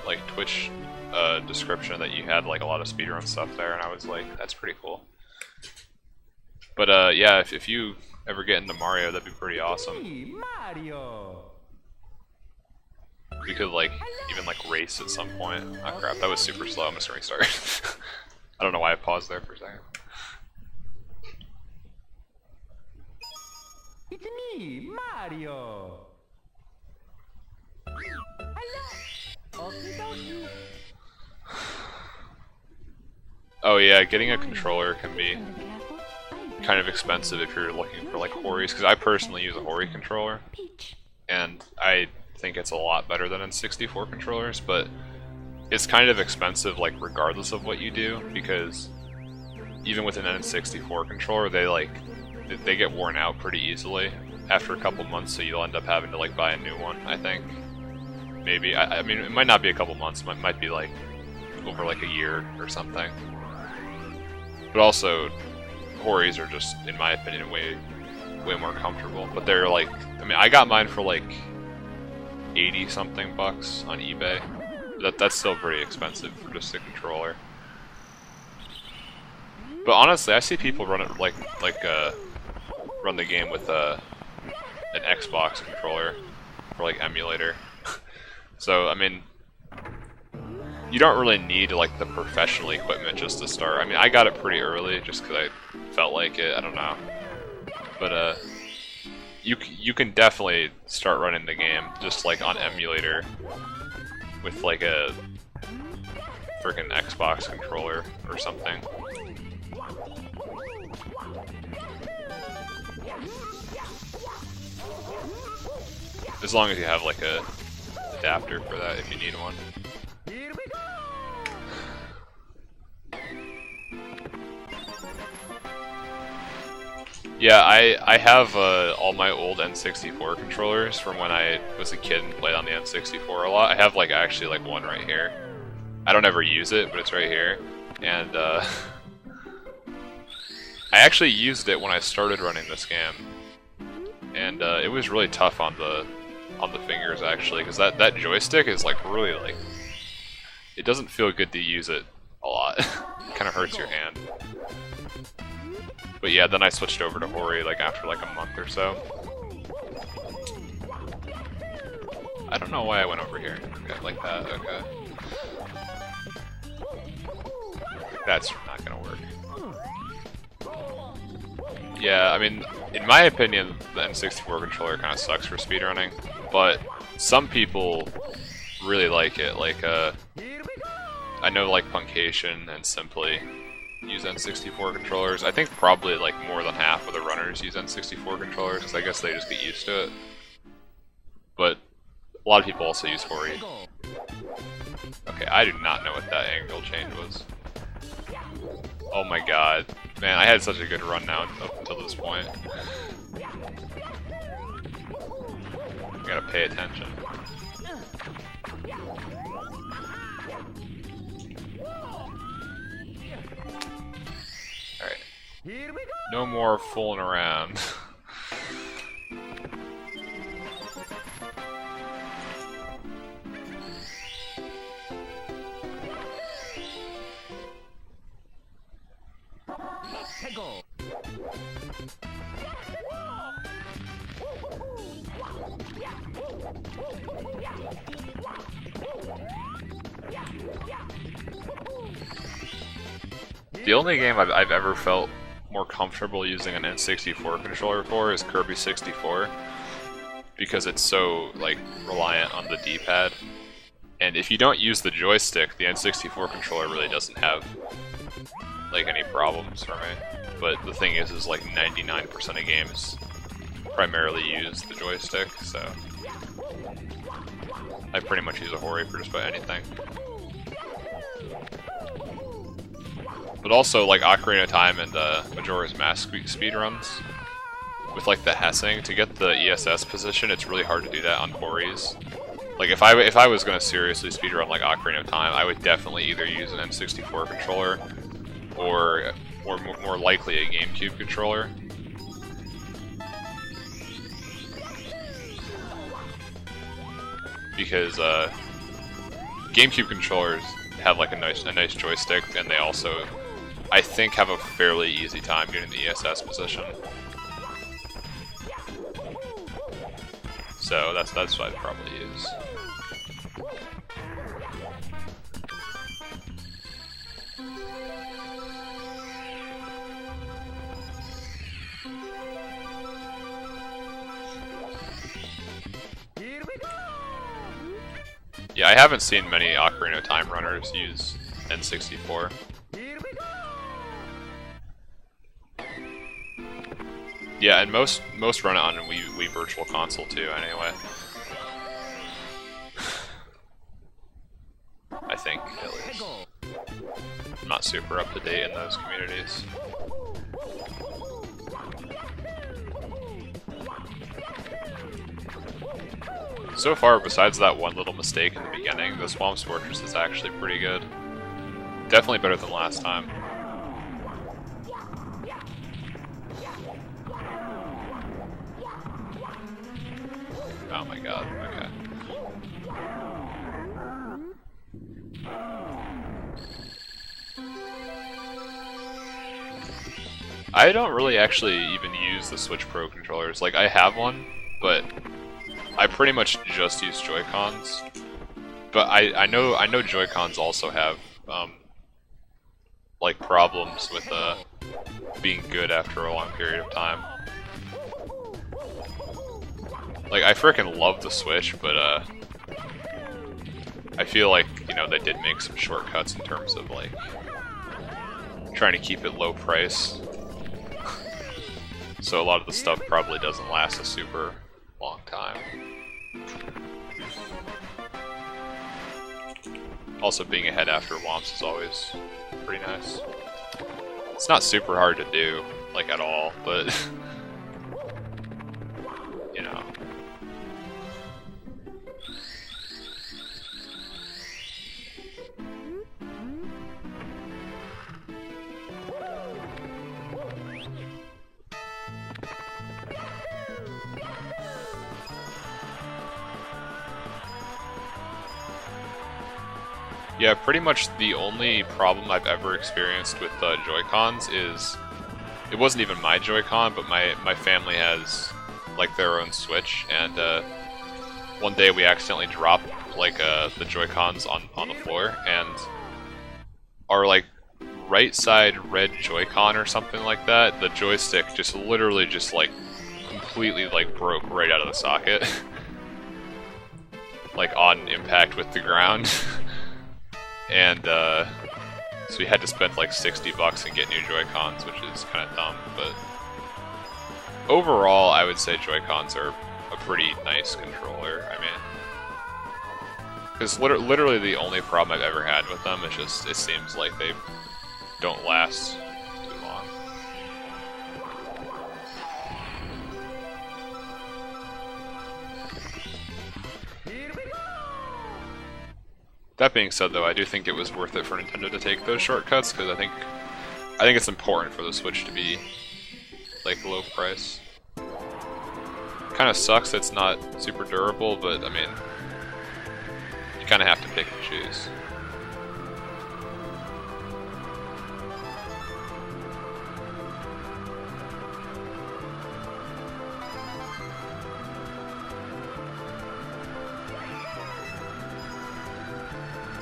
like Twitch description that you had like a lot of speedrun stuff there, and I was like, that's pretty cool. But yeah, if you ever get into Mario, that'd be pretty awesome. Mario. We could like even like race at some point. Oh crap, that was super slow. I'm just gonna restart. I don't know why I paused there for a second. It's me, Mario. Hello. Okie dokie. Oh yeah, getting a controller can be kind of expensive if you're looking for like Hori's, because I personally use a Hori controller, and I think it's a lot better than N64 controllers, but it's kind of expensive like regardless of what you do, because even with an N64 controller, they get worn out pretty easily after a couple months, so you'll end up having to like buy a new one, I think. Maybe. I mean, it might not be a couple months, it might be like over like a year or something. But also, Hori's are just, in my opinion, way more comfortable. But they're like, I mean, I got mine for like 80 something bucks on eBay. That's still pretty expensive for just a controller. But honestly, I see people run it run the game with an Xbox controller or like emulator. So I mean, you don't really need like the professional equipment just to start. I mean, I got it pretty early just because I felt like it. I don't know, but you can definitely start running the game just like on emulator with like a freaking Xbox controller or something. As long as you have like a adapter for that if you need one. Here we go. Yeah, I have all my old N64 controllers from when I was a kid and played on the N64 a lot. I have like actually like one right here. I don't ever use it, but it's right here. And I actually used it when I started running this game. And it was really tough on the fingers actually, because that joystick is like really like, it doesn't feel good to use it a lot. It kind of hurts your hand. But yeah, then I switched over to Hori like after like a month or so. I don't know why I went over here. Okay, like that, okay. That's not gonna work. Yeah, I mean, in my opinion, the N64 controller kind of sucks for speedrunning, but some people really like it. Like, I know like Punkation and Simply use N64 controllers. I think probably like more than half of the runners use N64 controllers, because I guess they just get used to it. But a lot of people also use Hori. Okay, I do not know what that angle change was. Oh my god. Man, I had such a good run now up until this point. I gotta pay attention. Alright. Here we go. No more fooling around. Let's go. The only game I've ever felt more comfortable using an N64 controller for is Kirby 64, because it's so like reliant on the D-pad, and if you don't use the joystick, the N64 controller really doesn't have like any problems for me. But the thing is like 99% of games primarily use the joystick, so I pretty much use a Hori for just about anything. But also like Ocarina of Time and Majora's Mask speedruns, with like the Hessing, to get the ESS position, it's really hard to do that on Hori's. Like if I was gonna seriously speedrun like Ocarina of Time, I would definitely either use an N64 controller or more likely a GameCube controller. Because GameCube controllers have like a nice joystick, and they also, I think, have a fairly easy time getting the ESS position. So that's what I'd probably use. Yeah, I haven't seen many Ocarina of Time runners use N64. Yeah, and most run it on Wii Virtual Console too, anyway. I think, at least. I'm not super up to date in those communities. So far, besides that one little mistake in the beginning, the Swamp's Fortress is actually pretty good. Definitely better than last time. Oh my god, okay. I don't really actually even use the Switch Pro controllers. Like, I have one, but I pretty much just use Joy-Cons. But I know Joy-Cons also have like problems with being good after a long period of time. Like, I frickin' love the Switch, but I feel like, you know, they did make some shortcuts in terms of like trying to keep it low price. So a lot of the stuff probably doesn't last a super long time. Also, being ahead after Womps is always pretty nice. It's not super hard to do, like, at all, but you know. Yeah, pretty much the only problem I've ever experienced with Joy-Cons is, it wasn't even my Joy-Con, but my family has like their own Switch, and one day we accidentally dropped like the Joy-Cons on the floor, and our like right side red Joy-Con or something like that, the joystick just literally just like completely like broke right out of the socket, like on impact with the ground. And so we had to spend like $60 and get new Joy-Cons, which is kind of dumb, but overall I would say Joy-Cons are a pretty nice controller. I mean, because literally the only problem I've ever had with them is just, it seems like they don't last too long. That being said, though, I do think it was worth it for Nintendo to take those shortcuts, because I think it's important for the Switch to be like low price. Kind of sucks that it's not super durable, but I mean, you kind of have to pick and choose.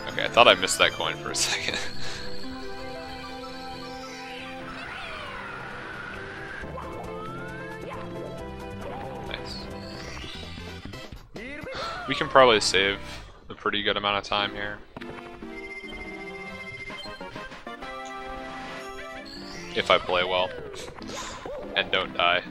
Okay, I thought I missed that coin for a second. Nice. We can probably save a pretty good amount of time here. If I play well. And don't die.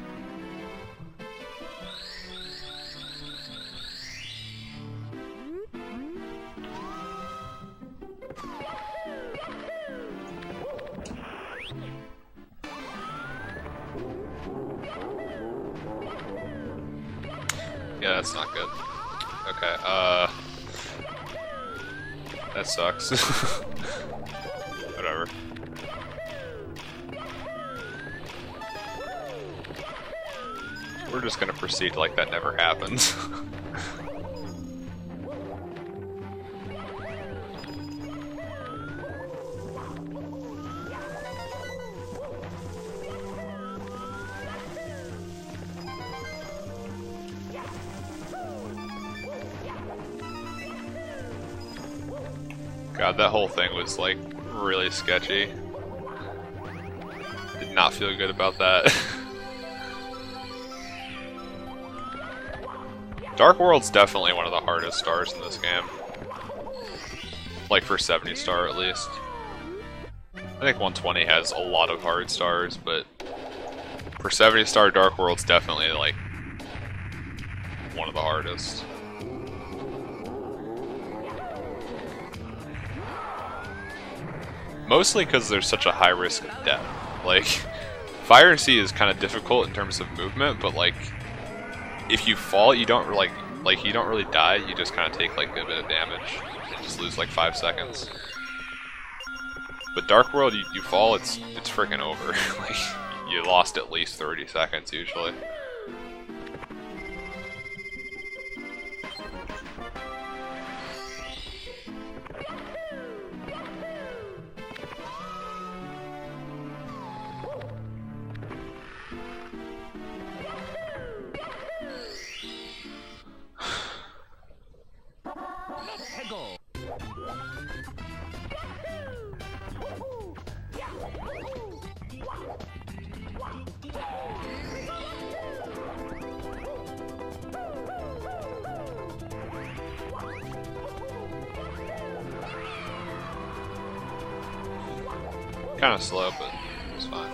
Yeah, that's not good. Okay, that sucks. Whatever. We're just gonna proceed like that never happened. God, that whole thing was like really sketchy. Did not feel good about that. Dark World's definitely one of the hardest stars in this game. Like for 70 star at least. I think 120 has a lot of hard stars, but for 70 star, Dark World's definitely like one of the hardest. Mostly because there's such a high risk of death. Like, Fire and Sea is kind of difficult in terms of movement, but like, if you fall, you don't you don't really die. You just kind of take like a bit of damage and just lose like 5 seconds. But Dark World, you fall, it's freaking over. Like, you lost at least 30 seconds usually. Kind of slow, but it's fine.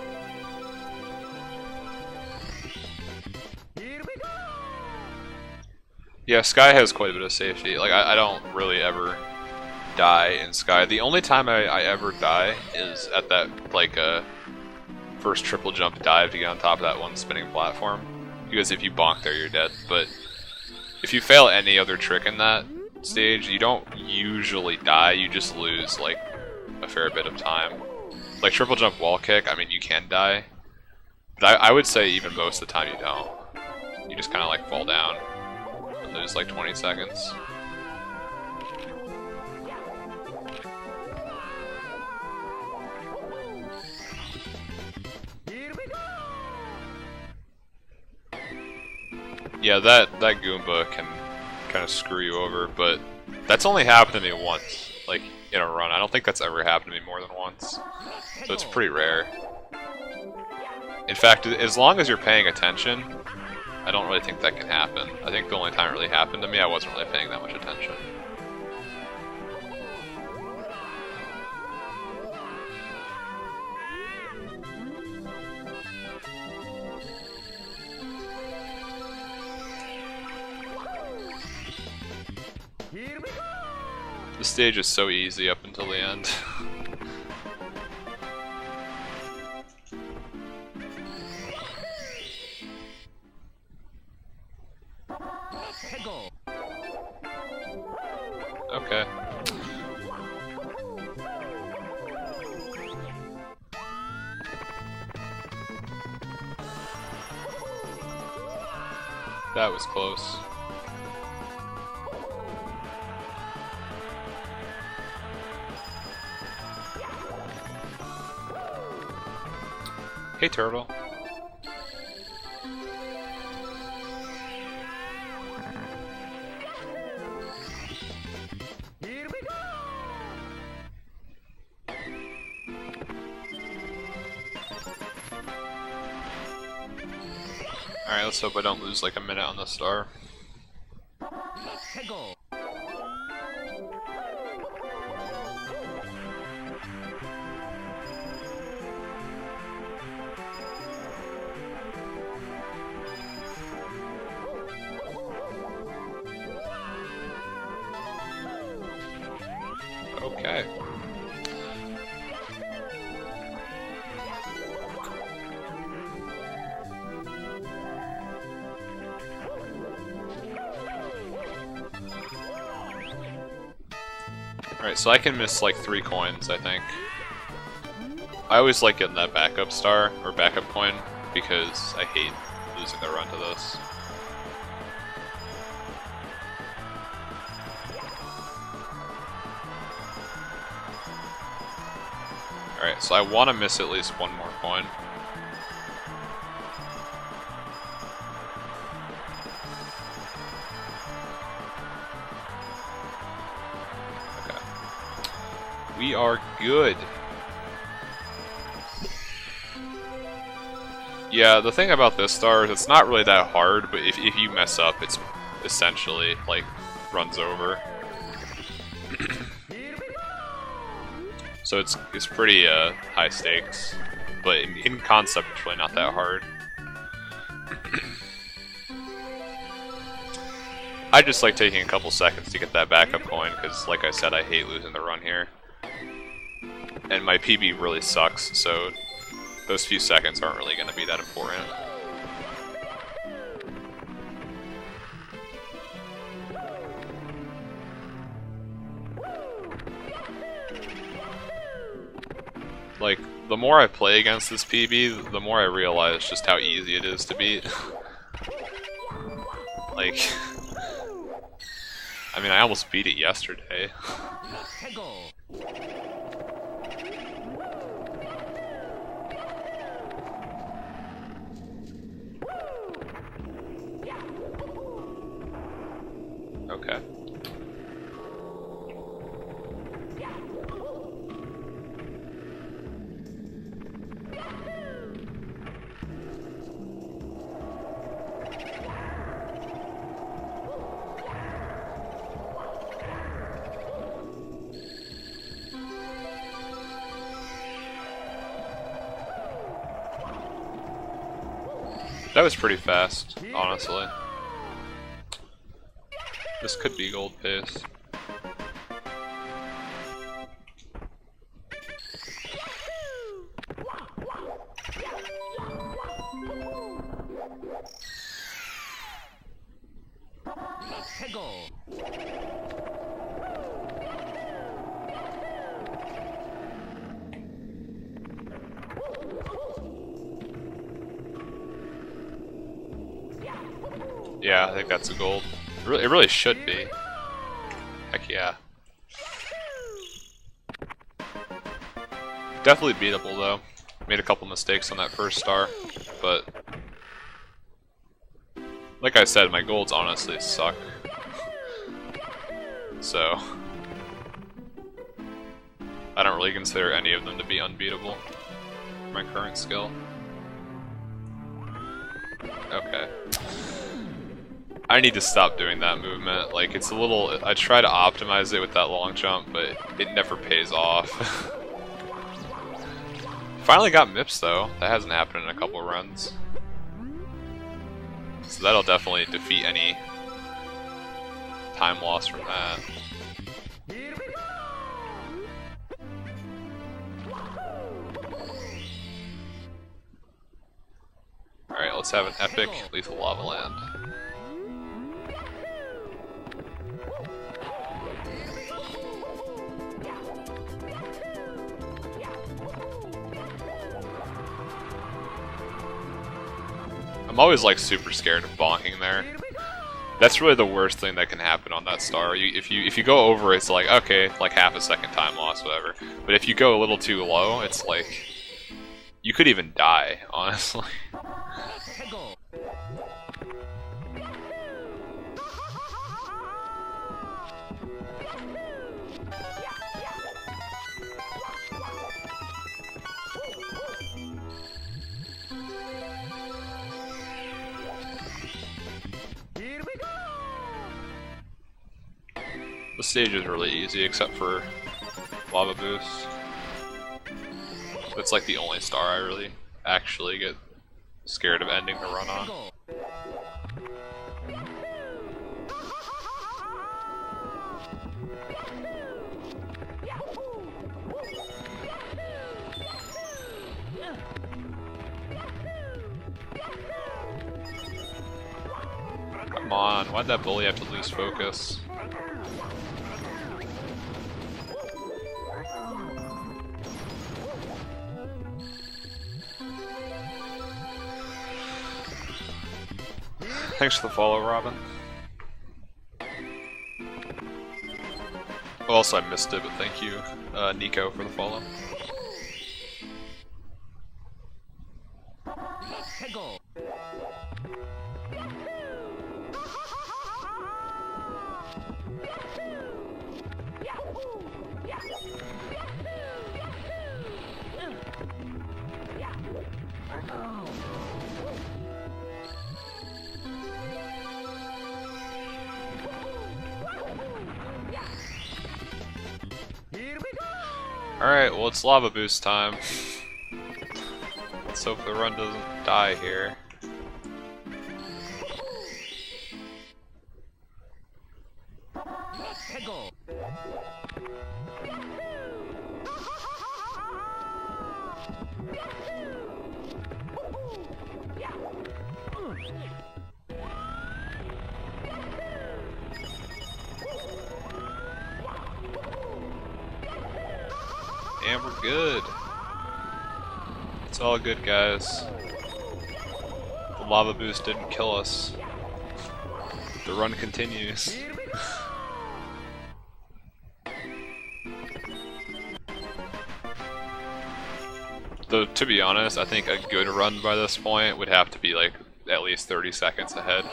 Yeah, Sky has quite a bit of safety. Like, I don't really ever die in Sky. The only time I ever die is at that, like, first triple jump dive to get on top of that one spinning platform. Because if you bonk there, you're dead. But if you fail any other trick in that stage, you don't usually die, you just lose, like, a fair bit of time. Like, triple jump wall kick, I mean, you can die. But I would say even most of the time you don't. You just kind of, like, fall down and lose, like, 20 seconds. Yeah, that Goomba can kind of screw you over, but that's only happened to me once, like, in a run. I don't think that's ever happened to me more than once. So it's pretty rare. In fact, as long as you're paying attention, I don't really think that can happen. I think the only time it really happened to me, I wasn't really paying that much attention. The stage is so easy up until the end. Okay. That was close. Hey, Turtle. Alright, let's hope I don't lose like a minute on the star. Okay. Alright, so I can miss like 3 coins, I think. I always like getting that backup star, or backup coin, because I hate losing the run to this. Alright, so I want to miss at least 1 more coin. We are good. Yeah, the thing about this star is it's not really that hard, but if you mess up, it's essentially, like, runs over. So it's pretty high stakes, but in concept it's really not that hard. I just like taking a couple seconds to get that backup coin, because like I said, I hate losing the run here. And my PB really sucks, so those few seconds aren't really going to be that important. Like, the more I play against this PB, the more I realize just how easy it is to beat. Like, I mean, I almost beat it yesterday. Okay. That was pretty fast, honestly. This could be gold pace. Yeah, I think that's a gold. It really should be. Heck yeah. Definitely beatable though. Made a couple mistakes on that first star, but like I said, my golds honestly suck. So I don't really consider any of them to be unbeatable for my current skill. Okay. I need to stop doing that movement. Like, it's a little... I try to optimize it with that long jump, but it never pays off. Finally got MIPS though. That hasn't happened in a couple runs. So that'll definitely defeat any time loss from that. Alright, let's have an epic lethal lava land. I'm always like super scared of bonking there. That's really the worst thing that can happen on that star. If you go over, it's like, okay, like half a second time loss, whatever. But if you go a little too low, it's like you could even die, honestly. The stage is really easy except for Lava Boost. That's like the only star I really actually get scared of ending the run on. Come on, why'd that bully have to lose focus? Thanks for the follow, Robin. Well, also I missed it, but thank you, Nico, for the follow. Alright, well it's lava boost time. Let's hope the run doesn't die here. Hegel. And we're good. It's all good, guys. The lava boost didn't kill us. The run continues. Though, to be honest, I think a good run by this point would have to be like at least 30 seconds ahead.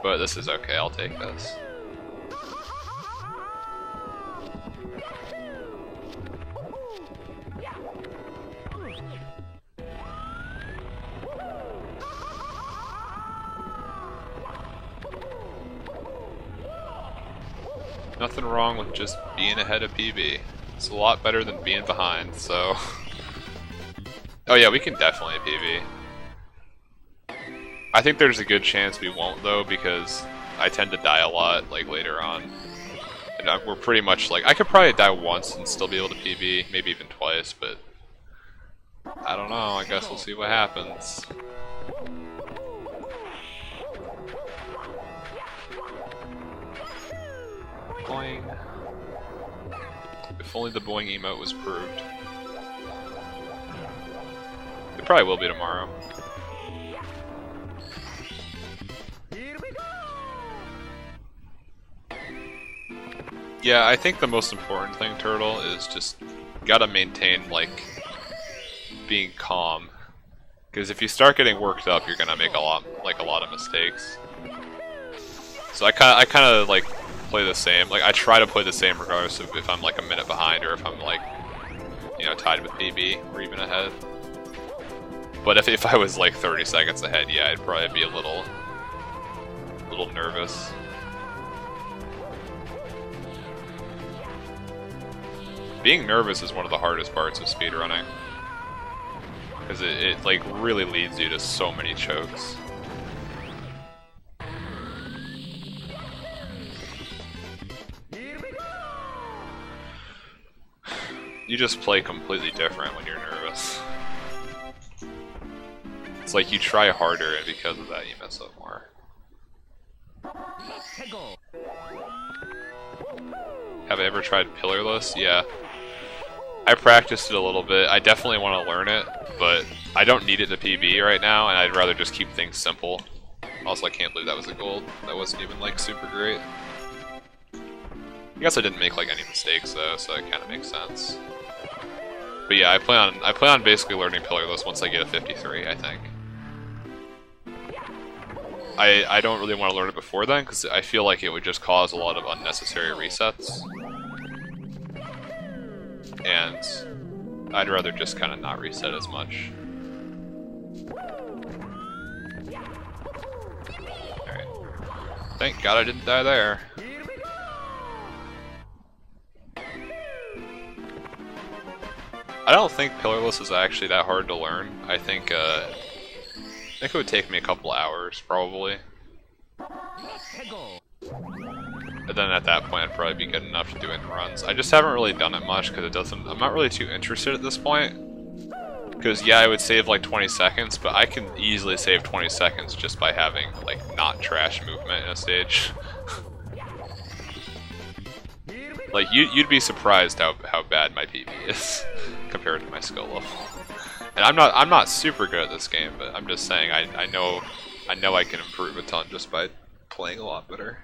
But this is okay, I'll take this. Nothing wrong with just being ahead of PB. It's a lot better than being behind, so... Oh yeah, we can definitely PB. I think there's a good chance we won't though, because I tend to die a lot, like, later on. And we're pretty much like... I could probably die once and still be able to PB, maybe even twice, but... I don't know, I guess we'll see what happens. Boing. If only the boing emote was proved. It probably will be tomorrow. Yeah, I think the most important thing, Turtle, is just gotta maintain, like, being calm. Because if you start getting worked up, you're gonna make a lot of mistakes. So I kind of like play the same. Like I try to play the same regardless of if I'm like a minute behind or if I'm like, you know, tied with PB or even ahead. But if I was like 30 seconds ahead, yeah, I'd probably be a little nervous. Being nervous is one of the hardest parts of speedrunning. Because it like really leads you to so many chokes. You just play completely different when you're nervous. It's like you try harder and because of that you mess up more. Have I ever tried pillarless? Yeah. I practiced it a little bit. I definitely want to learn it, but I don't need it to PB right now, and I'd rather just keep things simple. Also, I can't believe that was a gold. That wasn't even like super great. I guess I didn't make like any mistakes though, so it kind of makes sense. But yeah, I plan on basically learning pillarless once I get a 53, I think. I don't really want to learn it before then, because I feel like it would just cause a lot of unnecessary resets. And I'd rather just kind of not reset as much. Alright. Thank God I didn't die there. I don't think pillarless is actually that hard to learn. I think it would take me a couple hours, probably. And then at that point, I'd probably be good enough to doing runs. I just haven't really done it much because it doesn't. I'm not really too interested at this point. Because yeah, I would save like 20 seconds, but I can easily save 20 seconds just by having like not trash movement in a stage. Like you'd be surprised how bad my PB is compared to my skill level. And I'm not super good at this game, but I'm just saying I know I can improve a ton just by playing a lot better.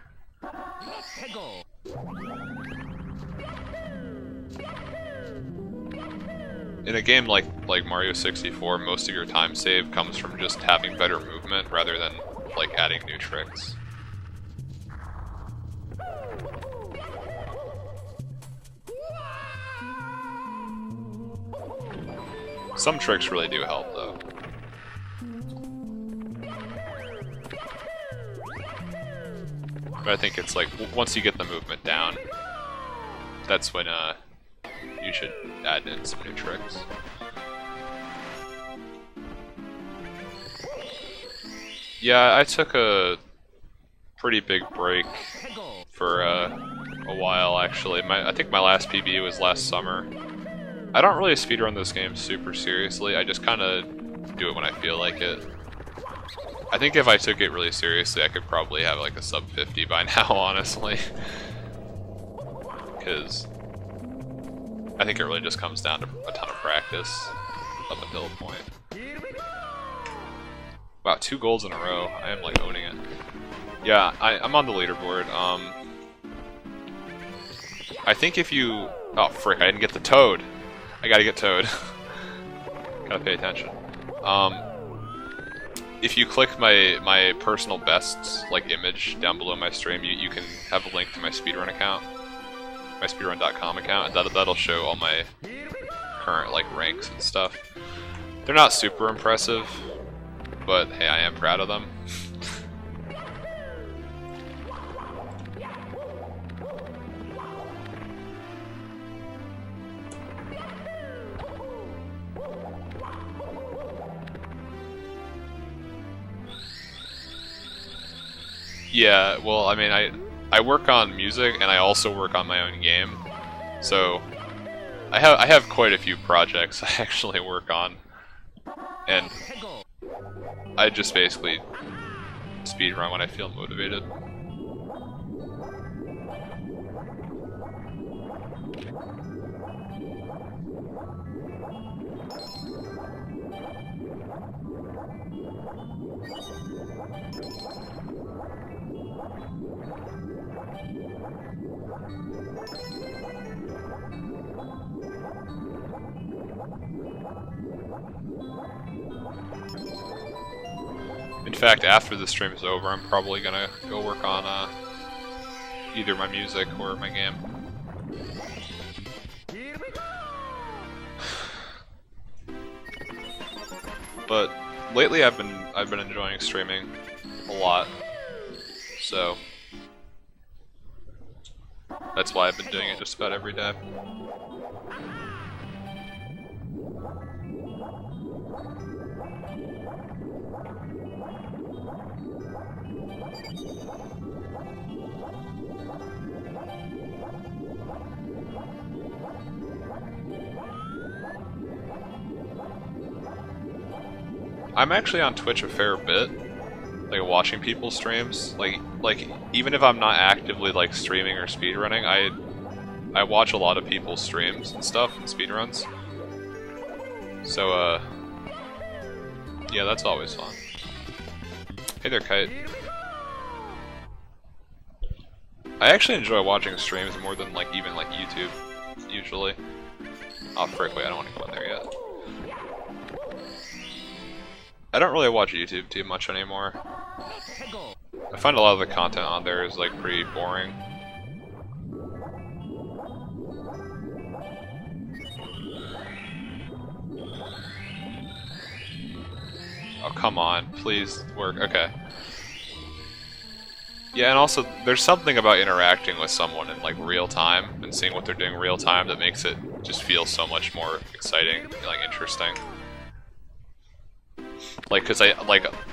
In a game like Mario 64, most of your time save comes from just having better movement rather than like adding new tricks. Some tricks really do help, though. But I think it's like, once you get the movement down, that's when you should add in some new tricks. Yeah, I took a pretty big break for a while actually. I think my last PB was last summer. I don't really speedrun this game super seriously, I just kind of do it when I feel like it. I think if I took it really seriously, I could probably have like a sub 50 by now, honestly. Because I think it really just comes down to a ton of practice up until a point. Wow, 2 golds in a row. I am like owning it. Yeah, I'm on the leaderboard. I think if you... Oh, frick, I didn't get the toad. I gotta get toad. Gotta pay attention. If you click my personal bests like image down below my stream, you can have a link to my speedrun account, my speedrun.com account, and that'll show all my current like ranks and stuff. They're not super impressive, but hey, I am proud of them. Yeah, well, I mean, I work on music and I also work on my own game, so I have quite a few projects I actually work on, and I just basically speedrun when I feel motivated. In fact, after the stream is over, I'm probably gonna go work on either my music or my game. But lately, I've been enjoying streaming a lot, so that's why I've been doing it just about every day. I'm actually on Twitch a fair bit, like watching people's streams. Like even if I'm not actively like streaming or speedrunning, I watch a lot of people's streams and stuff and speedruns. So yeah, that's always fun. Hey there, Kite. I actually enjoy watching streams more than like even like YouTube usually. Oh frick, wait, I don't want to go in there yet. I don't really watch YouTube too much anymore. I find a lot of the content on there is like pretty boring. Oh, come on, please work. Okay. Yeah, and also there's something about interacting with someone in like real time and seeing what they're doing real time that makes it just feel so much more exciting and like interesting. Like, cause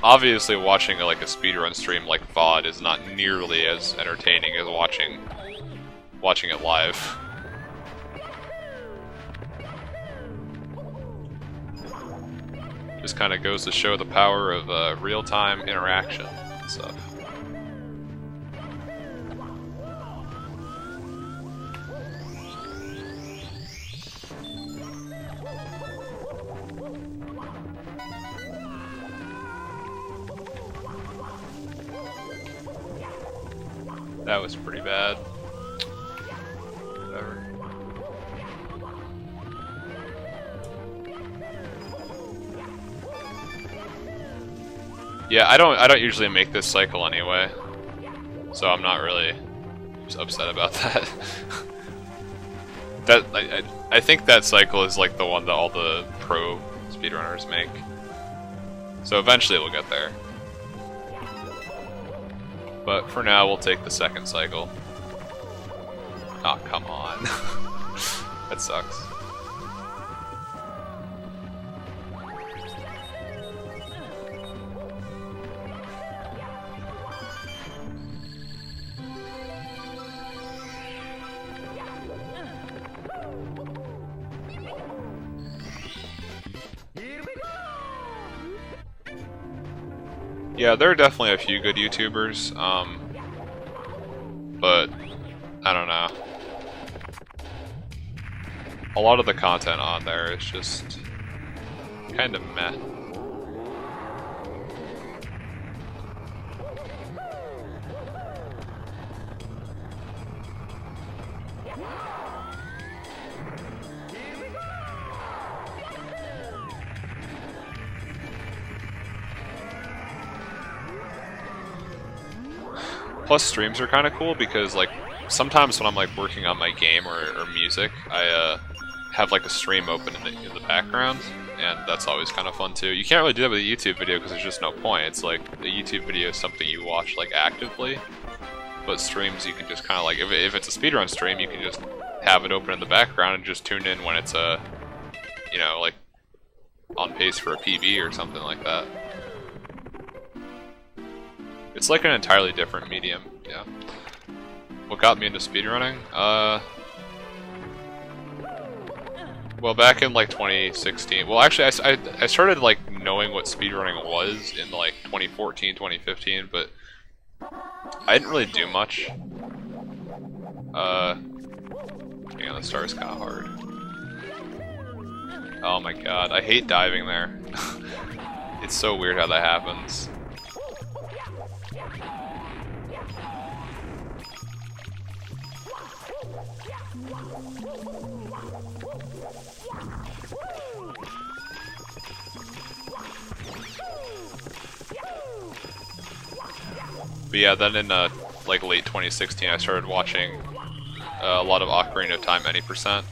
obviously watching like a speedrun stream like VOD is not nearly as entertaining as watching it live. Just kind of goes to show the power of real-time interaction and stuff. That was pretty bad. Whatever. Yeah, I don't usually make this cycle anyway, so I'm not really upset about that. I think that cycle is like the one that all the pro speedrunners make. So eventually we'll get there. But for now, we'll take the second cycle. Oh, come on. that sucks. Yeah, there are definitely a few good YouTubers, but I don't know. A lot of the content on there is just kind of meh. Plus, streams are kind of cool because, like, sometimes when I'm like working on my game or music, I have like a stream open in the background, and that's always kind of fun too. You can't really do that with a YouTube video because there's just no point. It's like a YouTube video is something you watch like actively, but streams you can just kind of like if it's a speedrun stream, you can just have it open in the background and just tune in when it's you know, like on pace for a PB or something like that. It's like an entirely different medium, yeah. What got me into speedrunning? Well, back in like 2016. Well, actually, I started like knowing what speedrunning was in like 2014, 2015, but I didn't really do much. Hang on, the star is kind of hard. Oh my god, I hate diving there. It's so weird how that happens. But yeah, then in like late 2016, I started watching a lot of Ocarina of Time any percent,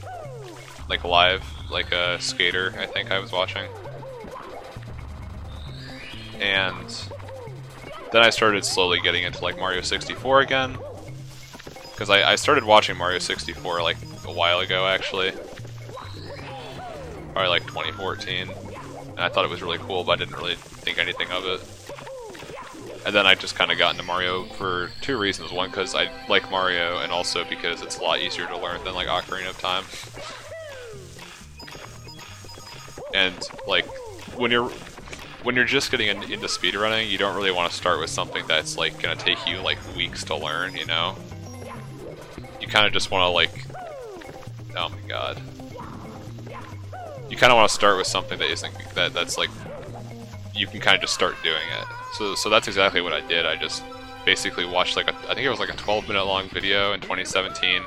like live, like a skater. I think I was watching, and then I started slowly getting into like Mario 64 again, because I started watching Mario 64 like a while ago actually, probably like 2014, and I thought it was really cool, but I didn't really think anything of it. And then I just kind of got into Mario for two reasons. One, because I like Mario, and also because it's a lot easier to learn than like Ocarina of Time. And like when you're just getting into speedrunning, you don't really want to start with something that's like gonna take you like weeks to learn, you know? You kind of just want to like, oh my god. You kind of want to start with something that isn't that's like you can kind of just start doing it. So that's exactly what I did. I just basically watched like I think it was like a 12-minute long video in 2017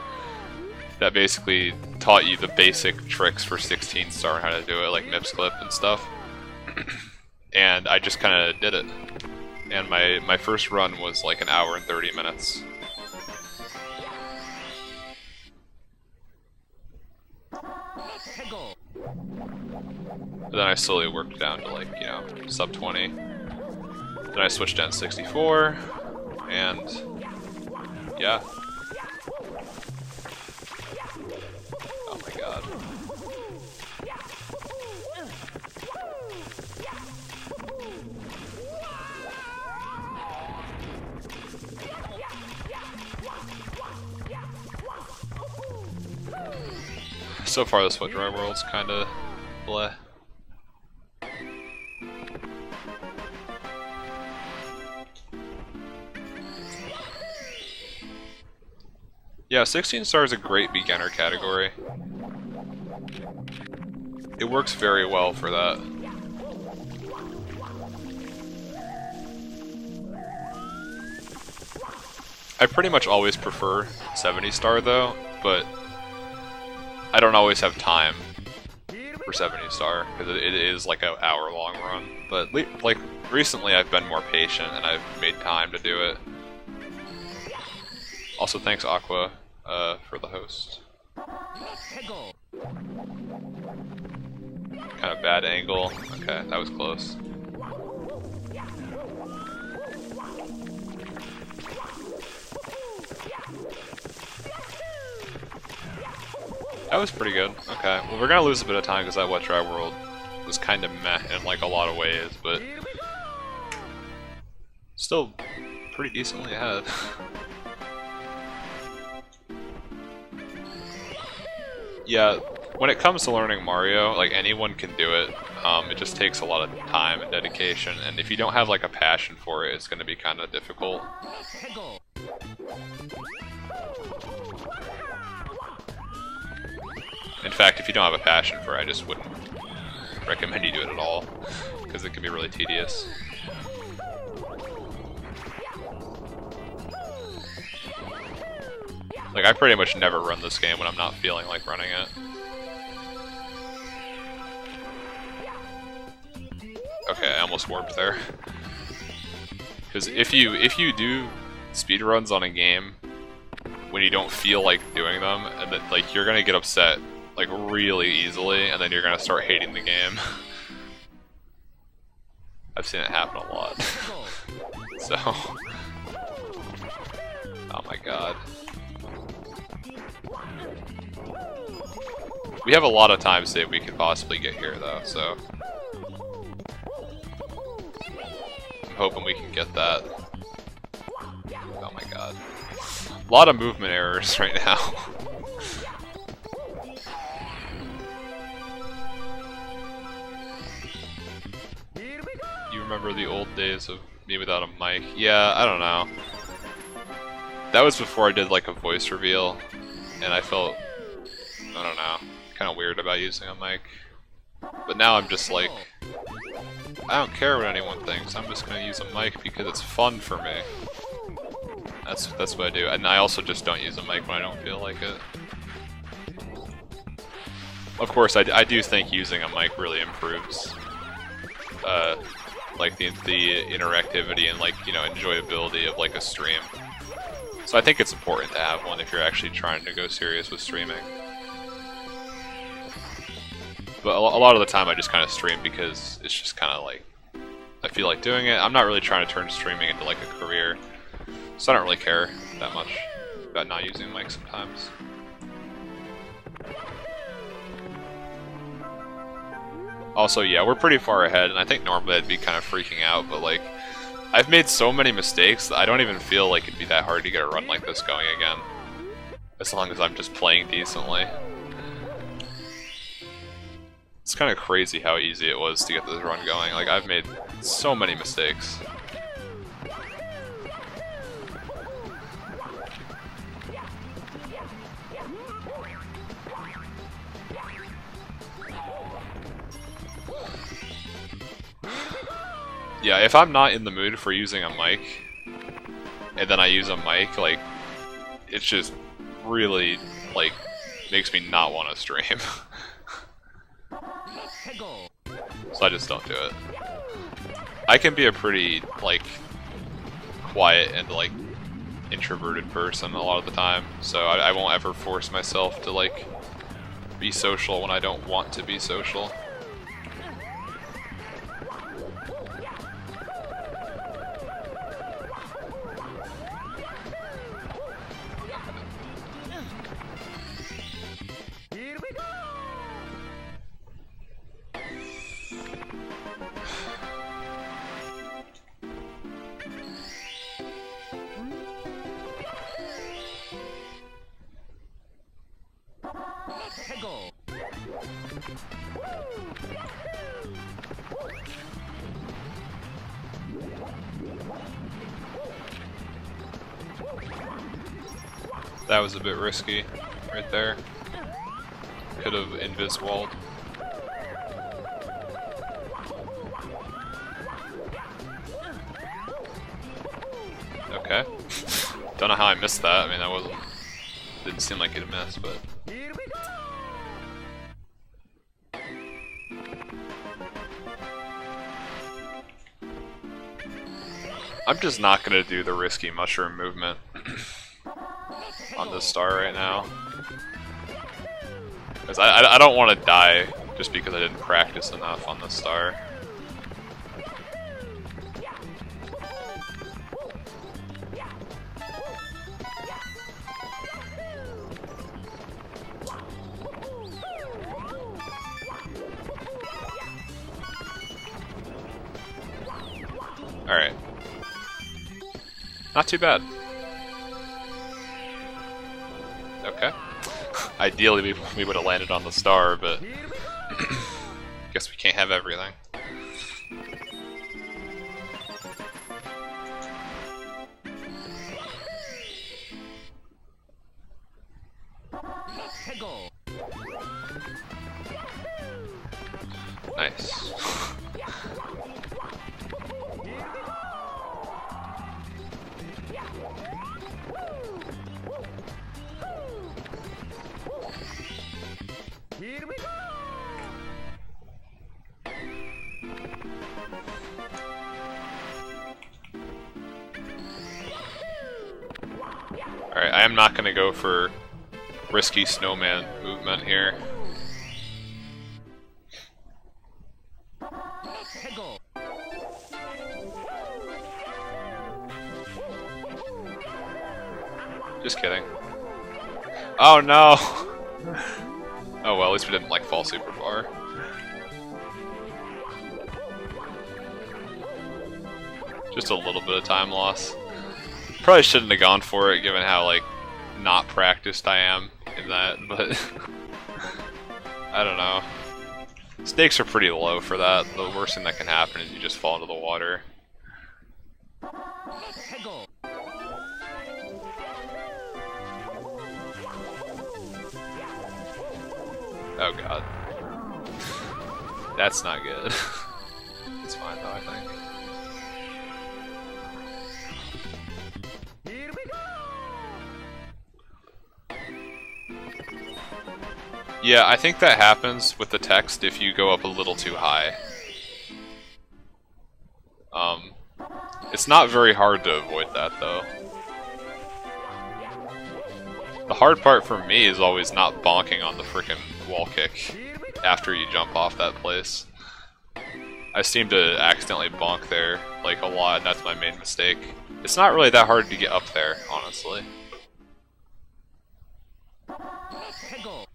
that basically taught you the basic tricks for 16 star and how to do it, like Mips clip and stuff. And I just kind of did it. And my first run was like an hour and 30 minutes. And then I slowly worked down to like, you know, sub 20. Then I switched to N64, and yeah. Oh my god. So far, this What Dry World's kinda bleh. Yeah, 16 star is a great beginner category. It works very well for that. I pretty much always prefer 70 star though, but I don't always have time for 70 star because it is like an hour-long run. But like recently, I've been more patient and I've made time to do it. Also, thanks Aqua for the host. Kind of bad angle. Okay, that was close. That was pretty good. Okay, well we're gonna lose a bit of time because that wet dry world was kind of meh in like a lot of ways, but still pretty decently ahead. Yeah, when it comes to learning Mario, like anyone can do it. It just takes a lot of time and dedication, and if you don't have like a passion for it, it's going to be kind of difficult. In fact, if you don't have a passion for it, I just wouldn't recommend you do it at all, because it can be really tedious. Like, I pretty much never run this game when I'm not feeling like running it. Okay, I almost warped there. Because if you do speedruns on a game when you don't feel like doing them, and that like you're gonna get upset like really easily, and then you're gonna start hating the game. I've seen it happen a lot. So, oh my god. We have a lot of time saved we could possibly get here though, so I'm hoping we can get that. Oh my god. A lot of movement errors right now. You remember the old days of me without a mic? Yeah, I don't know. That was before I did like a voice reveal, and I felt, I don't know, kind of weird about using a mic. But now I'm just like, I don't care what anyone thinks, I'm just gonna use a mic because it's fun for me. That's what I do, and I also just don't use a mic when I don't feel like it. Of course, I do think using a mic really improves, like the interactivity and like, you know, enjoyability of like a stream. So I think it's important to have one if you're actually trying to go serious with streaming. But a lot of the time I just kind of stream because it's just kind of like, I feel like doing it. I'm not really trying to turn streaming into like a career, so I don't really care that much about not using a mic sometimes. Also, yeah, we're pretty far ahead, and I think normally I'd be kind of freaking out, but like, I've made so many mistakes that I don't even feel like it'd be that hard to get a run like this going again. As long as I'm just playing decently. It's kind of crazy how easy it was to get this run going. Like, I've made so many mistakes. Yeah, if I'm not in the mood for using a mic, and then I use a mic, like, it's just really, like, makes me not want to stream. So I just don't do it. I can be a pretty, like, quiet and, like, introverted person a lot of the time, so I won't ever force myself to, like, be social when I don't want to be social. That was a bit risky, right there. Could have invis-walled. Okay. Don't know how I missed that. I mean, that didn't seem like it a miss, but. I'm just not gonna do the risky mushroom movement on this star right now. Because I don't want to die just because I didn't practice enough on this star. Not too bad. Okay. Ideally, we would have landed on the star, but guess we can't have everything. Hegel. Nice. Here we go. Alright, I am not going to go for risky snowman movement here. Hegel. Just kidding. Oh no! Oh well, at least we didn't like fall super far. Just a little bit of time loss. Probably shouldn't have gone for it given how like not practiced I am in that, but I don't know. Stakes are pretty low for that. The worst thing that can happen is you just fall into the water. Hegel. Oh god. That's not good. It's fine though, I think. Here we go. Yeah, I think that happens with the text if you go up a little too high. It's not very hard to avoid that though. The hard part for me is always not bonking on the frickin' wall kick after you jump off that place. I seem to accidentally bonk there like a lot, and that's my main mistake. It's not really that hard to get up there, honestly. Hegel.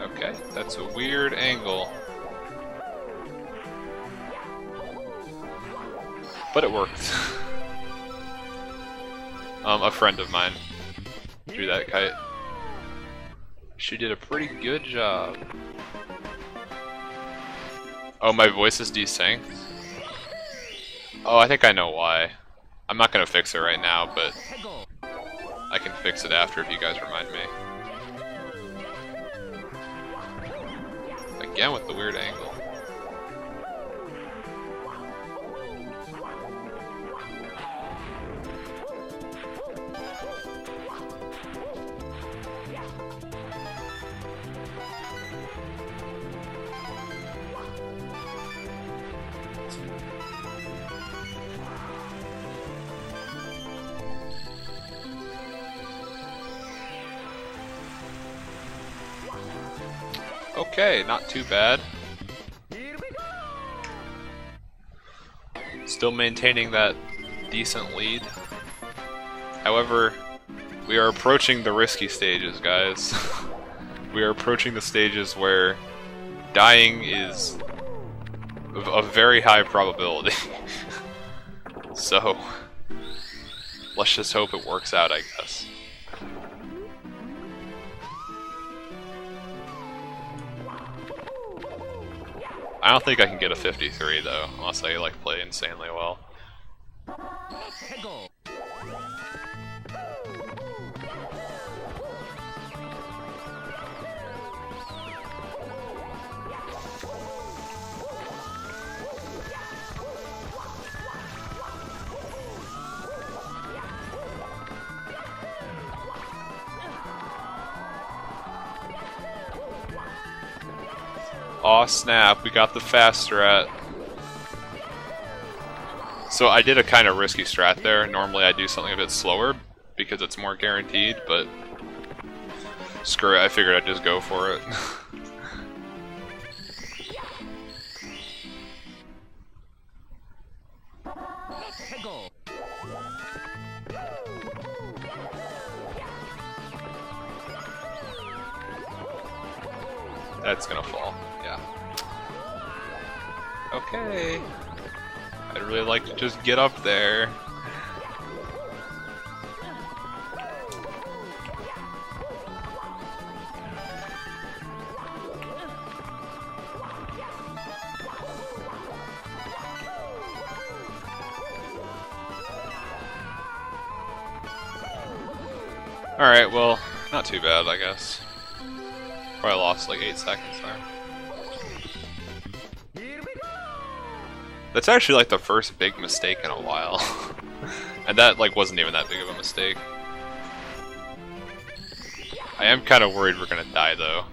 Okay, that's a weird angle. But it worked. A friend of mine drew that kite. She did a pretty good job. Oh, my voice is desynced? Oh, I think I know why. I'm not gonna fix it right now, but Hegel. I can fix it after if you guys remind me. Again with the weird angle. Okay, not too bad. Here we go. Still maintaining that decent lead. However, we are approaching the risky stages, guys. We are approaching the stages where dying is of a very high probability. So, let's just hope it works out, I guess. I don't think I can get a 53 though, unless I like play insanely well. Hegel. Aw snap, we got the fast strat. So I did a kind of risky strat there. Normally I do something a bit slower because it's more guaranteed, but screw it, I figured I'd just go for it. Hegel. That's gonna fall, yeah. okay. I'd really like to just get up there. Alright, well, not too bad, I guess. Probably lost like 8 seconds there. That's actually like the first big mistake in a while. And that like wasn't even that big of a mistake. I am kind of worried we're gonna die though.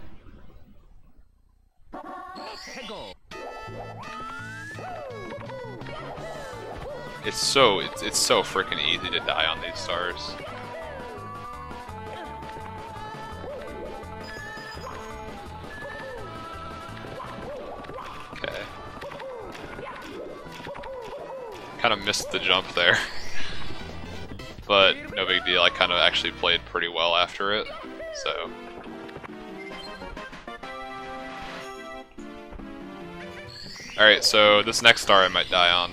It's so freaking easy to die on these stars. Okay. Kind of missed the jump there. But no big deal, I kind of actually played pretty well after it, so. Alright, so this next star I might die on.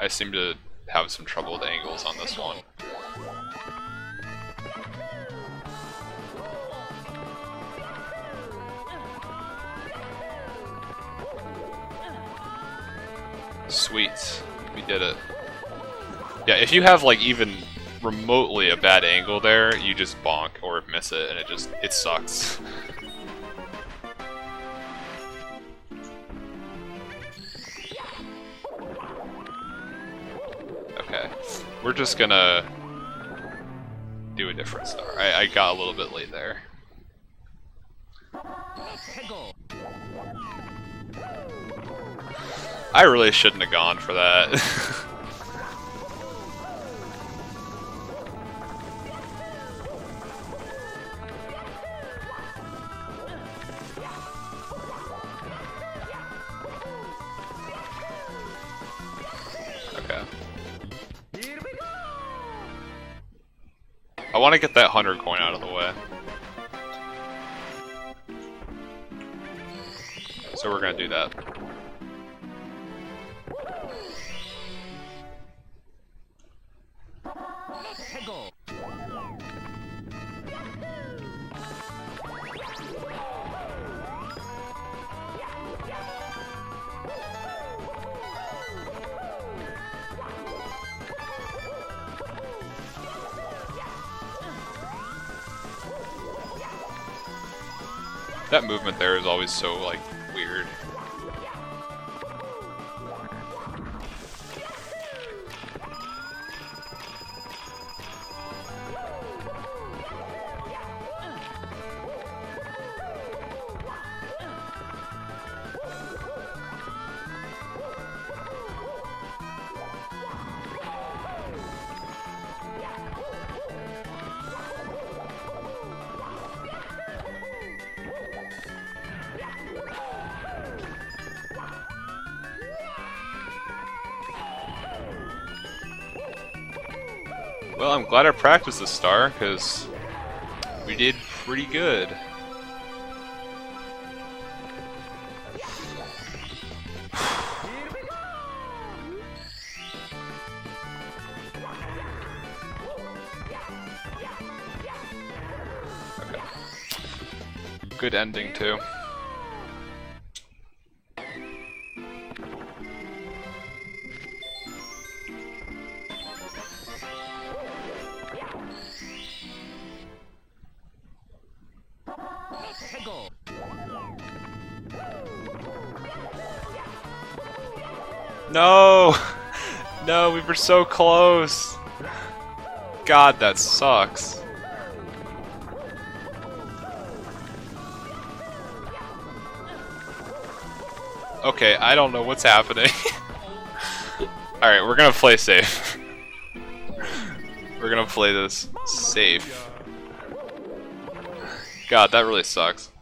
I seem to have some trouble with angles on this one. Sweet, we did it. Yeah, if you have like even remotely a bad angle there, you just bonk or miss it and it sucks. Okay, we're just gonna do a different star. I got a little bit late there. I really shouldn't have gone for that. Okay. I want to get that 100 coin out of the way. So we're gonna do that. That movement there is always so, like, weird. Well, I'm glad I practiced this star, because we did pretty good. Okay. Good ending, too. No! No, we were so close! God, that sucks. Okay, I don't know what's happening. Alright, we're gonna play safe. We're gonna play this safe. God, that really sucks.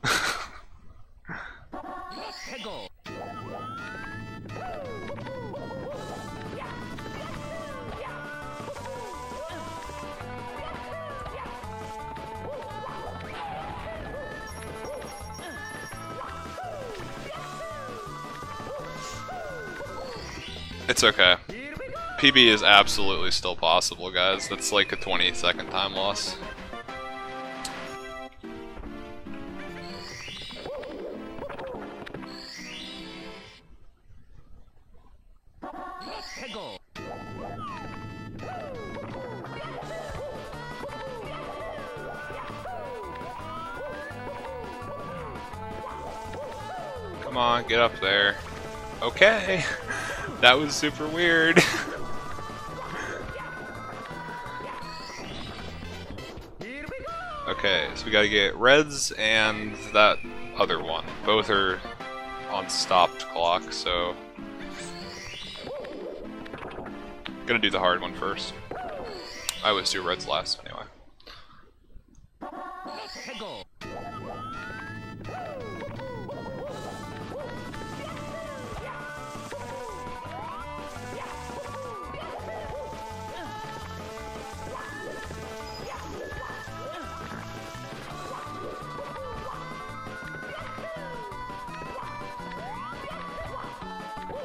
It's okay. PB is absolutely still possible, guys. That's like a 20-second time loss. Hego. Come on, get up there. Okay. That was super weird. Okay, so we gotta get reds and that other one. Both are on stopped clock, so gonna do the hard one first. I always do reds last anyway. Hego.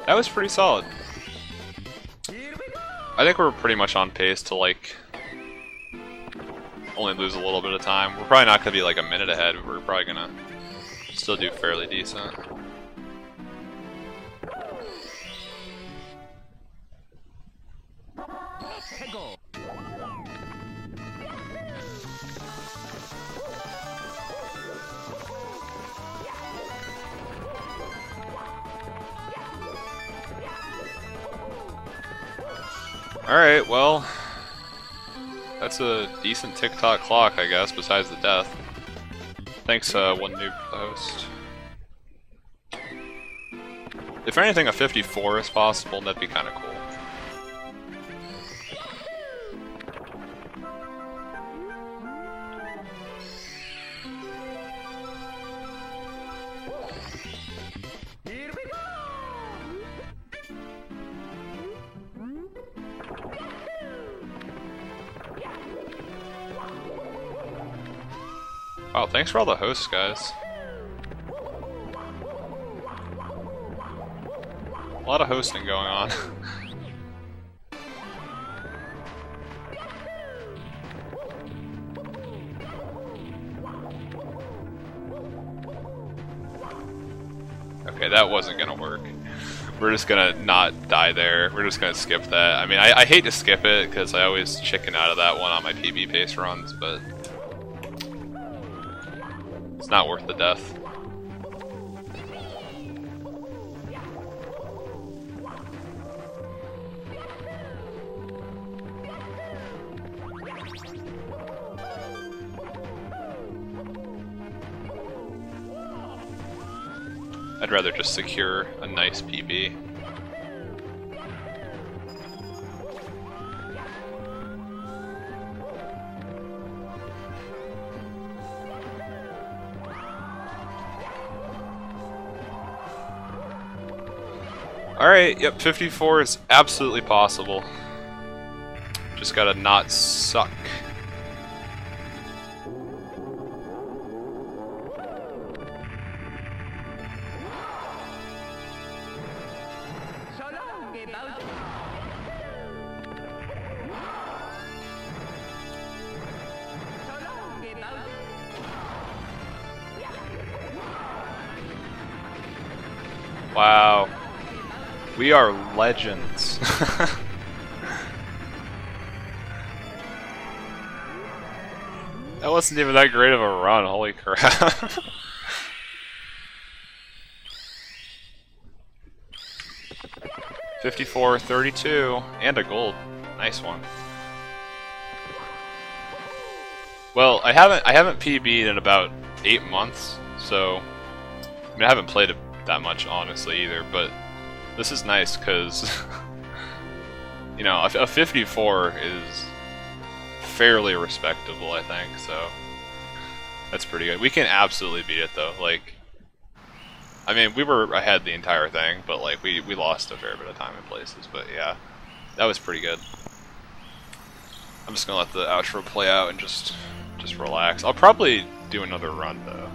That was pretty solid. I think we're pretty much on pace to like only lose a little bit of time. We're probably not gonna be like a minute ahead. We're probably gonna still do fairly decent. Hego. Alright, well, that's a decent TikTok clock, I guess, besides the death. Thanks, one noob for the host. If anything, a 54 is possible, that'd be kind of cool. Wow, thanks for all the hosts, guys. A lot of hosting going on. Okay, that wasn't gonna work. We're just gonna not die there. We're just gonna skip that. I mean, I hate to skip it because I always chicken out of that one on my PB pace runs, but it's not worth the death. I'd rather just secure a nice PB. Alright, yep, 54 is absolutely possible. Just gotta not suck. Wow. We are legends. That wasn't even that great of a run, holy crap. $54, $32, and a gold. Nice one. Well, I haven't PB'd in about 8 months, so I mean I haven't played it that much honestly either, but this is nice because you know, a 54 is fairly respectable, I think, so that's pretty good. We can absolutely beat it though. Like, I mean, we were ahead the entire thing, but like we lost a fair bit of time in places, but yeah, that was pretty good. I'm just gonna let the outro play out and just relax. I'll probably do another run though.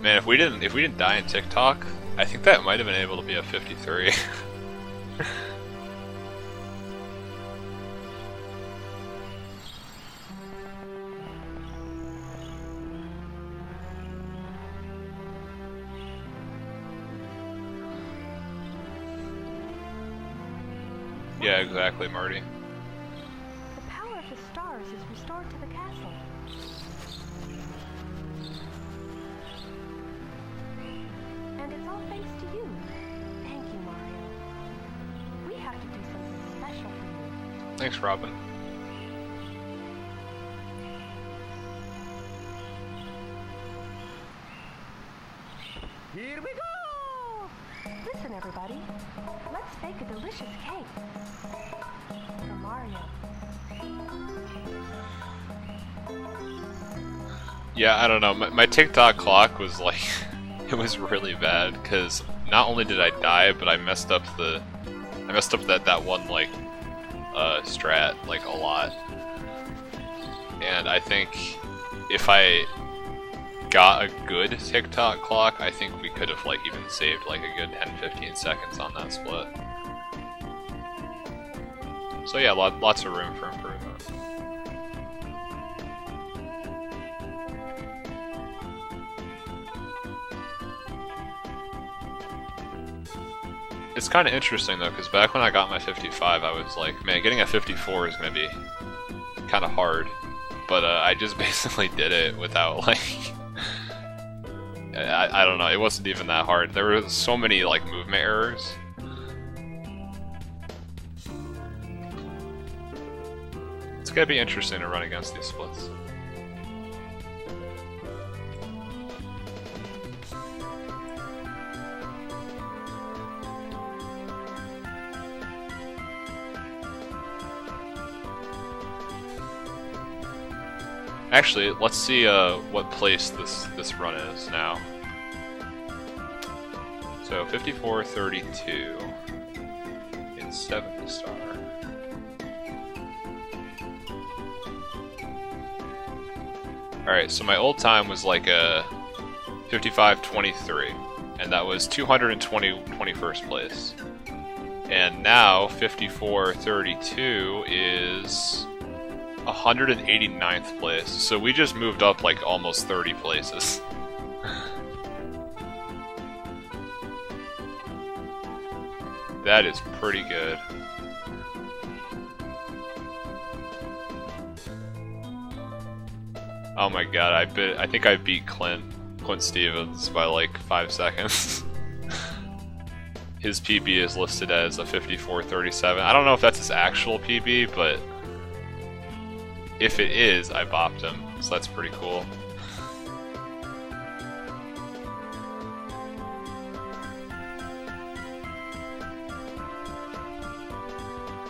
Man, if we didn't die in TikTok, I think that might have been able to be a 53. Yeah, exactly, Marty. The power of the stars is restored to the castle. And it's all thanks to you. Thank you, Mario. We have to do something special for you. Thanks, Robin. Here we go! Listen, everybody. Let's bake a delicious cake. For Mario. Yeah, I don't know. My TikTok clock was like, it was really bad because not only did I die, but I messed up that one like strat like a lot. And I think if I got a good TikTok clock, I think we could have like even saved like a good 10-15 seconds on that split. So yeah, lots of room for improvement. It's kind of interesting though, because back when I got my 55, I was like, man, getting a 54 is going to be kind of hard. But I just basically did it without like... I don't know, it wasn't even that hard. There were so many like movement errors. It's going to be interesting to run against these splits. Actually, let's see what place this run is now. So 54:32 in 7th star. Alright, so my old time was like a 55:23, and that was 21st place. And now 54:32 is 189th place, so we just moved up like almost 30 places. That is pretty good. Oh my god, I think I beat Clint Stevens by like 5 seconds. His PB is listed as a 54:37. I don't know if that's his actual PB, but if it is, I bopped him, so that's pretty cool.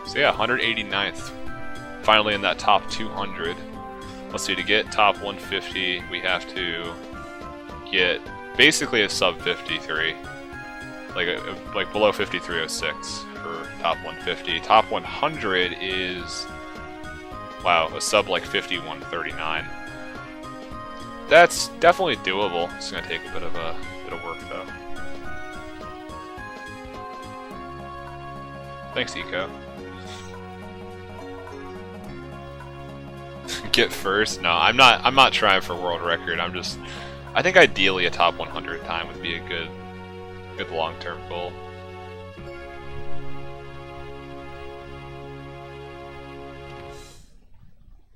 So yeah, 189th. Finally in that top 200. Let's see, to get top 150, we have to get basically a sub 53. Like below 53.06 for top 150. Top 100 is... wow, a sub like 51.39. That's definitely doable. It's gonna take a bit of work though. Thanks, Eco. Get first? No, I'm not trying for world record. I think ideally a top 100 time would be a good long-term goal.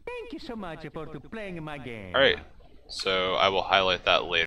Thank you so much for playing my game. Alright, so I will highlight that later.